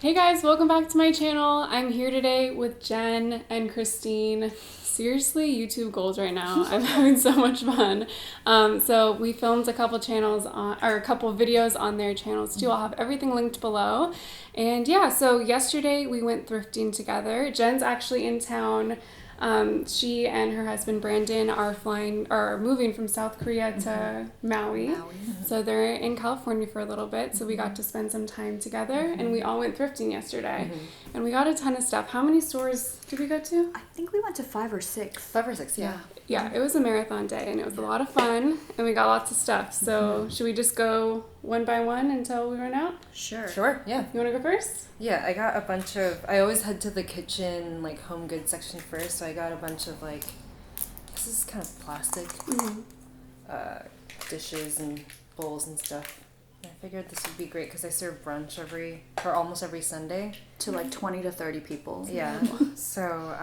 Hey guys, welcome back to my channel. I'm here today with Jenn and Christine. Seriously, YouTube goals right now. I'm having so much fun. So we filmed a couple videos on their channels too. I'll have everything linked below. And yeah, so yesterday we went thrifting together. Jenn's actually in town. She and her husband Brandon are moving from South Korea to Maui. So they're in California for a little bit. So we got to spend some time together, and we all went thrifting yesterday, and we got a ton of stuff. How many stores did we go to? I think we went to 5 or 6. 5 or 6, yeah. Yeah, it was a marathon day, and it was a lot of fun, and we got lots of stuff. So should we just go one by one until we run out? Sure, yeah. You want to go first? Yeah, I got a bunch of, I always head to the kitchen, like, home goods section first, so I got a bunch of, like, this is kind of plastic, dishes and bowls and stuff. I figured this would be great because I serve brunch almost every Sunday. To like 20 to 30 people. Yeah, so,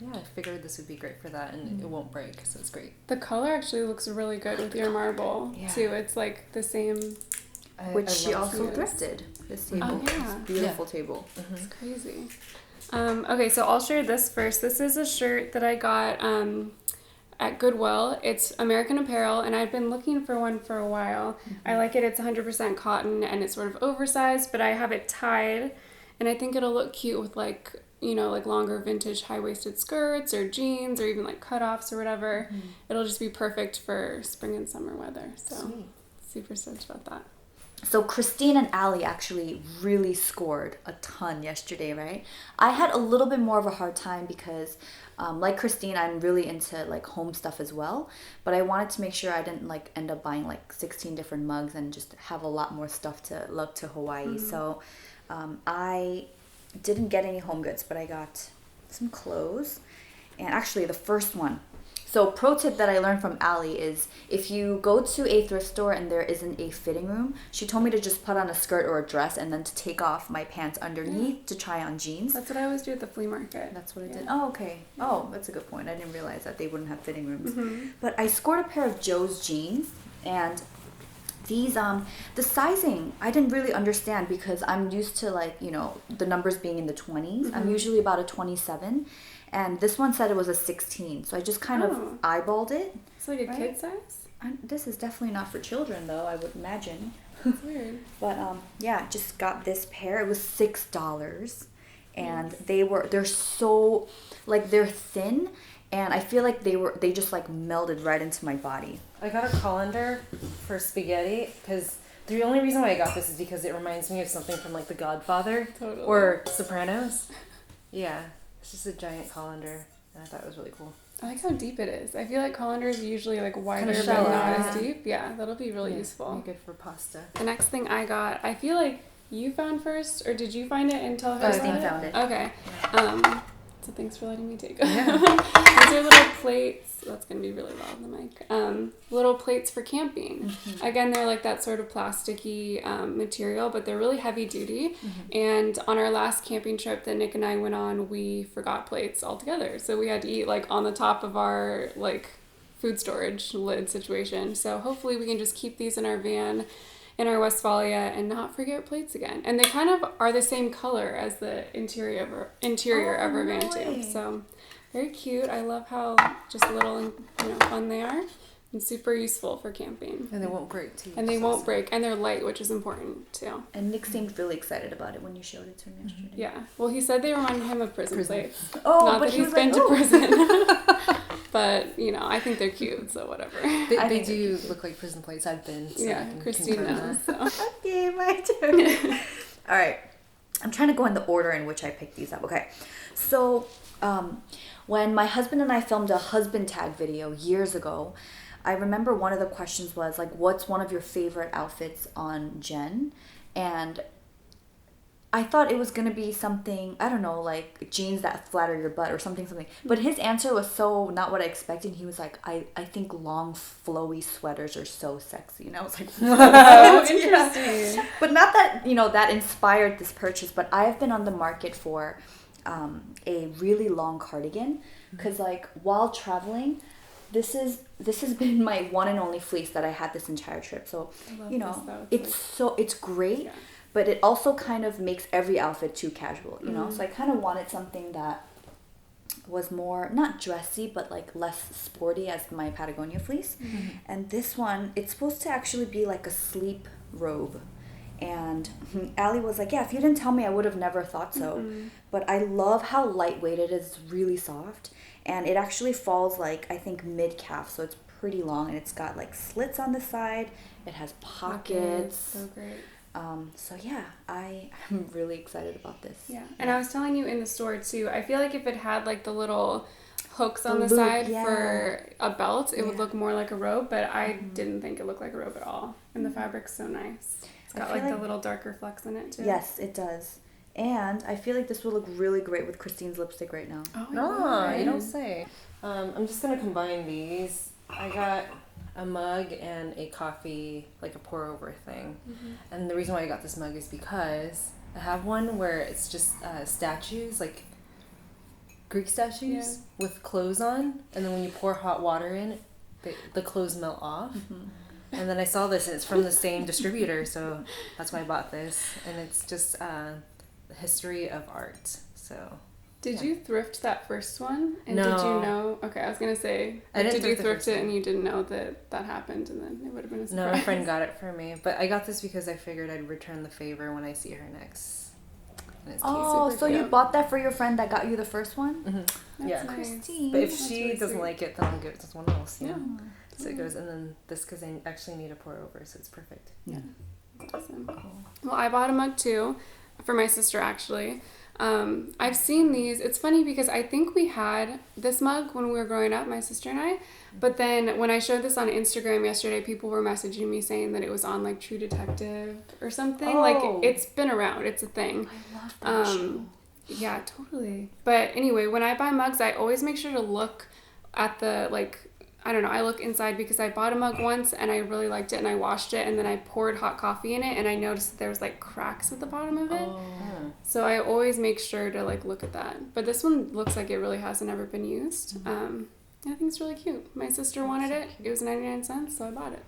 yeah, I figured this would be great for that, and it won't break, so it's great. The color actually looks really good with your marble, too. It's, like, the same... Which she also thrifted. This table. Oh, yeah. This beautiful table. It's crazy. Okay, so I'll share this first. This is a shirt that I got at Goodwill. It's American Apparel, and I've been looking for one for a while. I like it. It's 100% cotton, and it's sort of oversized, but I have it tied, and I think it'll look cute with, like, you know, like longer vintage high-waisted skirts or jeans or even like cutoffs or whatever. It'll just be perfect for spring and summer weather. So super stoked about that. So Christine and Alli actually really scored a ton yesterday, right? I had a little bit more of a hard time because like Christine, I'm really into like home stuff as well, but I wanted to make sure I didn't like end up buying like 16 different mugs and just have a lot more stuff to lug to Hawaii. So I didn't get any home goods, but I got some clothes. And actually the first one, so pro tip that I learned from Alli is if you go to a thrift store and there isn't a fitting room, she told me to just put on a skirt or a dress and then to take off my pants underneath to try on jeans. That's what I always do at the flea market. That's what I did. Oh, okay. Oh, that's a good point. I didn't realize that they wouldn't have fitting rooms. But I scored a pair of Joe's jeans, and these the sizing I didn't really understand because I'm used to, like, you know, the numbers being in the 20s. I'm usually about a 27. And this one said it was a 16, so I just kind of eyeballed it. It's like a kid size? This is definitely not for children, though, I would imagine. That's weird. But, yeah, just got this pair. It was $6. And they're so, like, they're thin. And I feel like they just, like, melded right into my body. I got a colander for spaghetti because the only reason why I got this is because it reminds me of something from, like, The Godfather or Sopranos. Yeah. It's just a giant colander, and I thought it was really cool. I like how deep it is. I feel like colanders are usually like wider but shallow, not as deep. Yeah, that'll be really useful. Good for pasta. The next thing I got, I feel like you found first, or did you find it and tell her? Christine found it. Okay. So thanks for letting me take it. These are little plates. That's going to be really loud in the mic. Little plates for camping. Again, they're like that sort of plasticky material, but they're really heavy duty. And on our last camping trip that Nick and I went on, we forgot plates altogether. So we had to eat like on the top of our like food storage lid situation. So hopefully we can just keep these in our van in our Westphalia and not forget plates again. And they kind of are the same color as the interior of our van too. So very cute. I love how just little and fun they are, and super useful for camping. And they won't break too. And they won't break, and they're light, which is important too. And Nick seemed really excited about it when you showed it to him yesterday. Yeah. Well, he said they reminded him of prison plates. Oh, not but that he's been to prison. But, I think they're cute, so whatever. They do look like prison plates. I've been. So yeah, Christine knows. So. Okay, my turn. All right. I'm trying to go in the order in which I picked these up. Okay. So, when my husband and I filmed a husband tag video years ago, I remember one of the questions was, like, what's one of your favorite outfits on Jenn? And I thought it was going to be something, I don't know, like jeans that flatter your butt or something. But his answer was so not what I expected. He was like, I think long, flowy sweaters are so sexy. And I was like, oh, interesting. Yeah. But not that, that inspired this purchase. But I've been on the market for a really long cardigan. Because, like, while traveling, this has been my one and only fleece that I had this entire trip. So, you know, it's great, yeah. But it also kind of makes every outfit too casual, you know? So I kind of wanted something that was more, not dressy, but like less sporty as my Patagonia fleece. And this one, it's supposed to actually be like a sleep robe. And Alli was like, yeah, if you didn't tell me, I would have never thought so. But I love how lightweight it is, really soft. And it actually falls like, I think, mid-calf, so it's pretty long. And it's got like slits on the side. It has pockets. So great. So yeah, I'm really excited about this. Yeah, and I was telling you in the store too, I feel like if it had like the little hooks on the side for a belt, it would look more like a robe, but I didn't think it looked like a robe at all. And the fabric's so nice. It's got like the little darker flecks in it too. Yes, it does. And I feel like this will look really great with Christine's lipstick right now. Oh, you don't say. I'm just gonna combine these. I got a mug and a coffee, like a pour over thing. And the reason why I got this mug is because I have one where it's just statues, like Greek statues with clothes on, and then when you pour hot water in, the clothes melt off. And then I saw this, and it's from the same distributor, so that's why I bought this. And it's just the history of art. So. Did you thrift that first one? And no. Did you know? Okay, I was going to say, did you thrift it and you didn't know that happened and then it would have been a surprise? No, my friend got it for me. But I got this because I figured I'd return the favor when I see her next. And it's cute. So you bought that for your friend that got you the first one? Yeah. Nice. Christine. But if she doesn't like it, then I'll give it to someone else. Yeah. So it goes, and then this because I actually need a pour over, so it's perfect. Yeah. Awesome. Cool. Well, I bought a mug too for my sister actually. I've seen these. It's funny because I think we had this mug when we were growing up, my sister and I. But then when I showed this on Instagram yesterday, people were messaging me saying that it was on like True Detective or something. Oh. Like it's been around. It's a thing. I love that show. Yeah, totally. But anyway, when I buy mugs, I always make sure to look at the I don't know, I look inside because I bought a mug once and I really liked it and I washed it and then I poured hot coffee in it and I noticed that there was like cracks at the bottom of it. So I always make sure to like look at that. But this one looks like it really hasn't ever been used. I think it's really cute. My sister wanted it. It was 99 cents, so I bought it.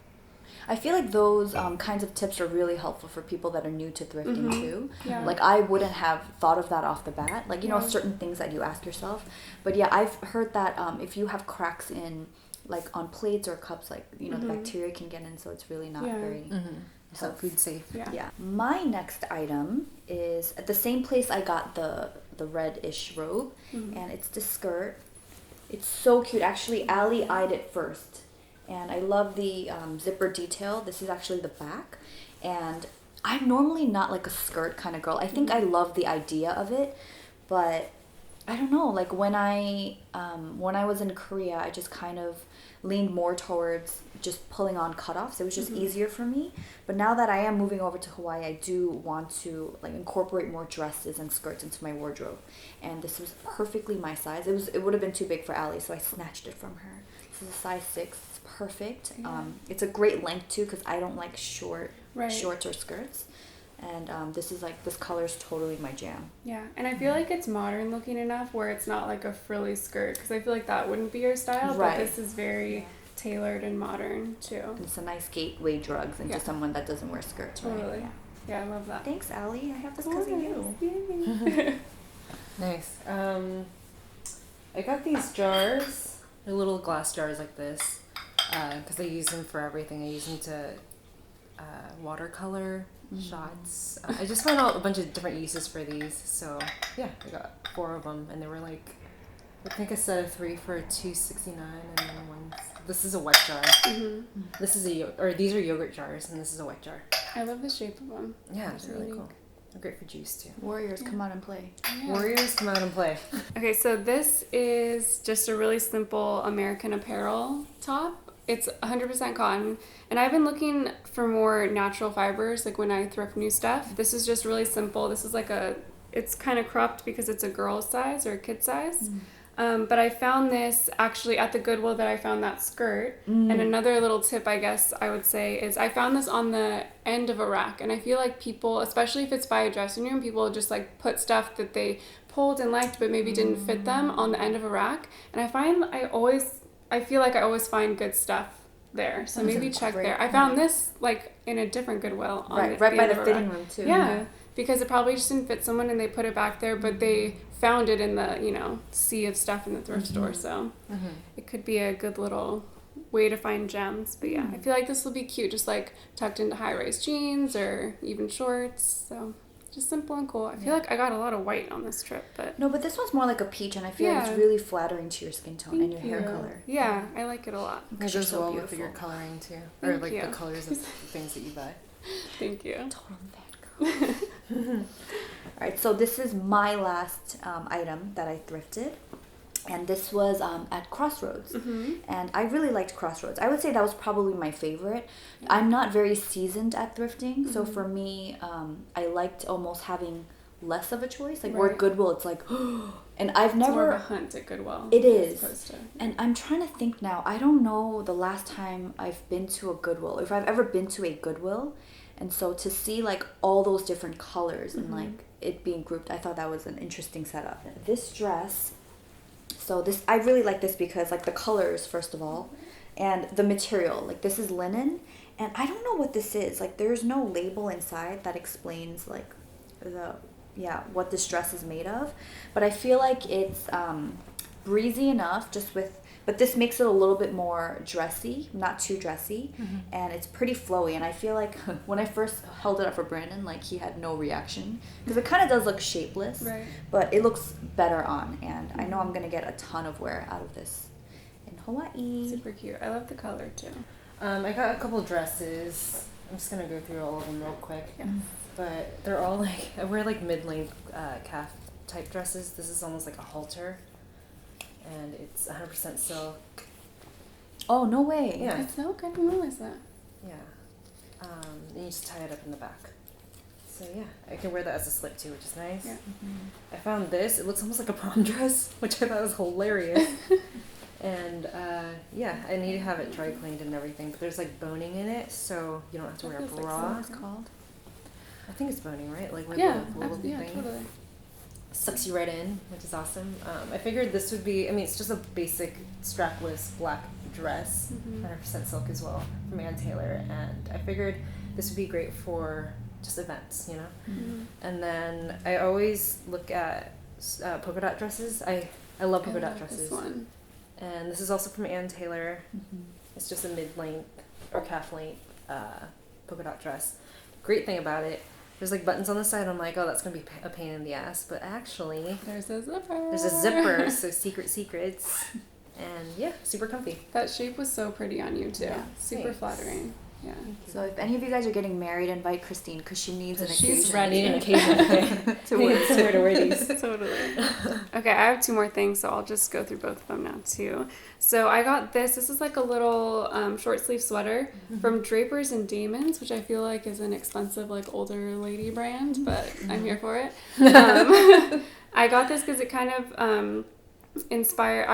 I feel like those kinds of tips are really helpful for people that are new to thrifting too. Yeah. Like I wouldn't have thought of that off the bat. Like, you know, certain things that you ask yourself. But yeah, I've heard that if you have cracks in like on plates or cups, like, you know, the bacteria can get in, so it's really not very So food safe. Yeah. My next item is at the same place I got the red-ish robe, and it's the skirt. It's so cute. Actually, Alli eyed it first, and I love the zipper detail. This is actually the back, and I'm normally not like a skirt kind of girl. I think I love the idea of it, but I don't know, like when I was in Korea, I just kind of leaned more towards just pulling on cutoffs. It was just easier for me. But now that I am moving over to Hawaii, I do want to like incorporate more dresses and skirts into my wardrobe. And this was perfectly my size. It would have been too big for Alli, so I snatched it from her. This is a size 6. It's perfect. Yeah. It's a great length too because I don't like shorts or skirts. And this color is totally my jam. Yeah, and I feel like it's modern looking enough where it's not like a frilly skirt because I feel like that wouldn't be your style, but this is very tailored and modern too. And it's a nice gateway drugs into someone that doesn't wear skirts. Totally. Right? Yeah, I love that. Thanks, Alli. I have this because of you. Yay. Nice. I got these jars. They're little glass jars like this because I use them for everything. I use them to watercolor shots. I just found out a bunch of different uses for these. So yeah, I got 4 of them, and they were like, I think a set of 3 for $2.69, and then this is a wet jar. This is these are yogurt jars, and this is a wet jar. I love the shape of them. Yeah, it's really cool. They're great for juice too. Warriors, come out and play. Yeah. Warriors, come out and play. Okay, so this is just a really simple American Apparel top. It's 100% cotton, and I've been looking for more natural fibers, like when I thrift new stuff. This is just really simple. This is like it's kind of cropped because it's a girl size or a kid size. But I found this actually at the Goodwill that I found that skirt. And another little tip, I guess I would say, is I found this on the end of a rack. And I feel like people, especially if it's by a dressing room, people just like put stuff that they pulled and liked but maybe didn't fit them on the end of a rack. And I find I always I feel like I always find good stuff there. So maybe check there. I found this like in a different Goodwill. Right by the fitting room too. Yeah. Because it probably just didn't fit someone and they put it back there, but they found it in the, sea of stuff in the thrift store. So it could be a good little way to find gems. But yeah, I feel like this will be cute, just like tucked into high-rise jeans or even shorts. So just simple and cool. I feel like I got a lot of white on this trip, but... No, but this one's more like a peach, and I feel like it's really flattering to your skin tone and your hair color. Yeah, I like it a lot. It goes well with your coloring too. Or like the colors of things that you buy. Thank you. Total fangirl. Alright, so this is my last item that I thrifted. And this was at Crossroads. And I really liked Crossroads. I would say that was probably my favorite. I'm not very seasoned at thrifting. So for me, I liked almost having less of a choice. Like, we're at Goodwill, it's like, and I've never... It's more of a hunt at Goodwill. It is. And I'm trying to think now. I don't know the last time I've been to a Goodwill. If I've ever been to a Goodwill. And so to see, like, all those different colors and, like, it being grouped, I thought that was an interesting setup. This dress... So this, I really like this because like the colors, first of all, and the material, like this is linen, and I don't know what this is. Like there's no label inside that explains like what this dress is made of, but I feel like it's breezy enough but this makes it a little bit more dressy, not too dressy, and it's pretty flowy. And I feel like when I first held it up for Brandon, like he had no reaction because it kind of does look shapeless, but it looks better on. And I know I'm gonna get a ton of wear out of this in Hawaii. Super cute. I love the color too. I got a couple dresses. I'm just gonna go through all of them real quick. But they're all like, I wear like mid-length calf type dresses. This is almost like a halter. And it's 100% silk. Oh, no way. Yeah. It's silk? I didn't realize that. Yeah. And you just tie it up in the back. So yeah, I can wear that as a slip too, which is nice. Yeah. I found this. It looks almost like a prom dress, which I thought was hilarious. And I need to have it dry cleaned and everything. But there's like boning in it, so you don't have to wear a bra. What's it called? I think it's boning, right? Like with the little thing. Totally. Sucks you right in, which is awesome. I figured this would be, it's just a basic strapless black dress, 100% silk as well, from Ann Taylor, and I figured this would be great for just events, And then I always look at polka dot dresses. I love polka dot dresses. This one. And this is also from Ann Taylor. It's just a mid-length or calf-length polka dot dress. Great thing about it, there's like buttons on the side. I'm like, oh, that's gonna be a pain in the ass. But actually, there's a zipper. There's a zipper, so secrets. And yeah, super comfy. That shape was so pretty on you too. Yeah, super flattering. Yeah. So if any of you guys are getting married, invite Christine because she needs an occasion. She's ready an occasion to wear these. Totally. Okay, I have two more things, so I'll just go through both of them now too. So I got this. This is like a little short sleeve sweater from Drapers and Damons, which I feel like is an expensive like older lady brand, but I'm here for it. I got this because it kind of inspired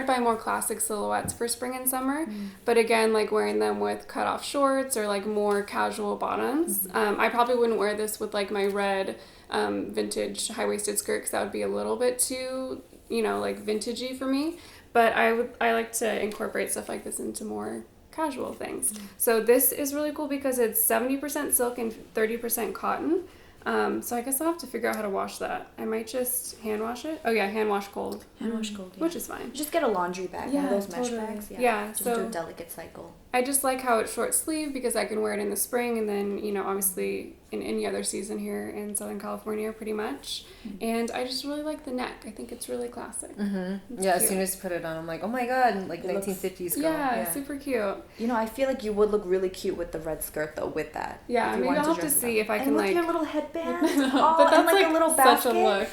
by more classic silhouettes for spring and summer, but again, like wearing them with cut off shorts or like more casual bottoms. I probably wouldn't wear this with like my red vintage high-waisted skirt because that would be a little bit too like vintagey for me, but I like to incorporate stuff like this into more casual things. So this is really cool because it's 70% silk and 30% cotton. So I guess I'll have to figure out how to wash that. I might just hand wash it. Oh yeah, hand wash cold. Hand wash cold, yeah. Which is fine. Just get a laundry bag, one of those mesh bags. Yeah, just so do a delicate cycle. I just like how it's short sleeve because I can wear it in the spring and then, obviously in any other season here in Southern California pretty much. And I just really like the neck. I think it's really classic. Yeah, cute. As soon as you put it on, I'm like, oh my god, like 1950s girl. Yeah, super cute. I feel like you would look really cute with the red skirt though with that. Yeah, maybe I'll have to see if I can with your little headband. But that's and like a little basket. Such a look.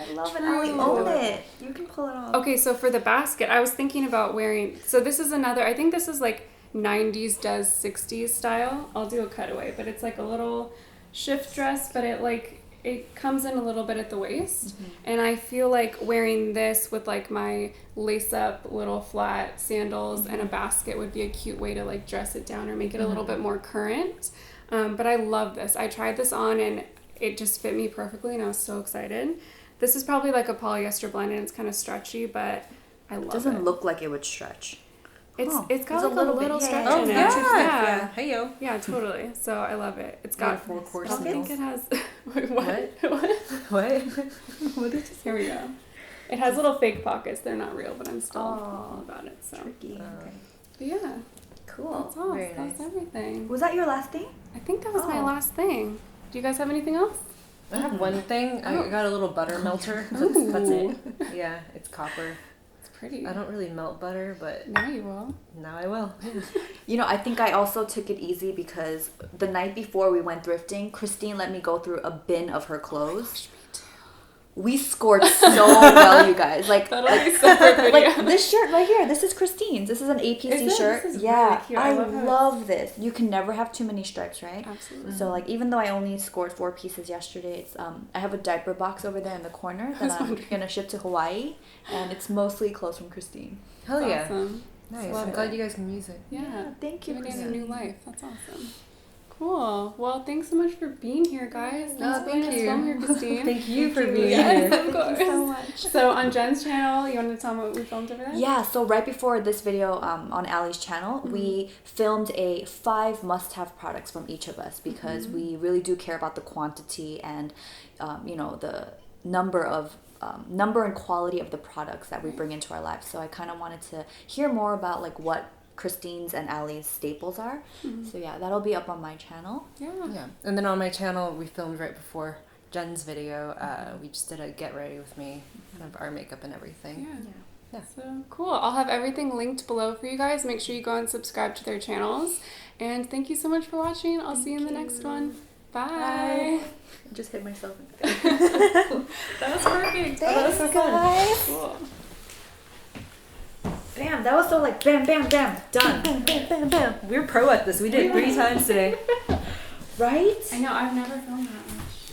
I love it how you own it. You can pull it off. Okay, so for the basket, I was thinking about wearing, so this is another, I think this is like 90s does 60s style. I'll do a cutaway, but it's like a little shift dress, but it comes in a little bit at the waist. And I feel like wearing this with like my lace up little flat sandals and a basket would be a cute way to like dress it down or make it a little bit more current. But I love this. I tried this on and it just fit me perfectly and I was so excited. This is probably like a polyester blend and it's kind of stretchy, but I love it. Doesn't look like it would stretch. It's got There's like a little bit, stretch Oh in it. yeah. Hey yo. Yeah, totally. So I love it. It's got 4 course I don't think meals. it has. Wait, what? What? What did you say? Here we go. It has little fake pockets. They're not real, but I'm still all about it. So Tricky. Okay. but yeah, Cool. that's all. Very That's nice. everything. Was that your last thing? I think that was my Oh. last thing. Do you guys have anything else? I have one thing. I got a little butter melter. That's it. Yeah, it's copper. It's pretty. I don't really melt butter, but Now you will. now I will. You know, I think I also took it easy because the night before we went thrifting, Christine let me go through a bin of her clothes. We scored so well, you guys. Like, That'll be a separate video. like this shirt right here. This is Christine's. This is an APC Is it? shirt. This is Yeah, really cute. I I love how love this. You can never have too many stripes, right? Absolutely. So like, even though I only scored 4 pieces yesterday, it's I have a diaper box over there in the corner that I'm gonna ship to Hawaii, and it's mostly clothes from Christine. Hell That's yeah. awesome. Nice. Love I'm it. glad you guys can use it. Yeah. Thank you, Giving it a Christine. new life. That's awesome. Cool. Well, thanks so much for being here, guys. Thanks No, for letting thank us you. film here, Christine. Thank you for being Yes, here. of course. Thank you so much. So on Jenn's channel, you want to tell them what we filmed over there? Yeah, so right before this video on Alli's channel, we filmed a 5 must-have products from each of us because we really do care about the quantity and, you know, the number and quality of the products that we bring into our lives. So I kind of wanted to hear more about like what Christine's and Alli's staples are. So yeah, that'll be up on my channel. Yeah. Yeah. And then on my channel, we filmed right before Jenn's video. We just did a get ready with me, kind of our makeup and everything. Yeah. So cool. I'll have everything linked below for you guys. Make sure you go and subscribe to their channels. And thank you so much for watching. I'll see you in the next one. Bye. I just hit myself. That was perfect. That was so good. Cool. Bam, that was so like bam, bam, bam, done. Bam, bam, bam, bam. We're pro at this. We did it 3 times today. Right? I know. I've never filmed that much.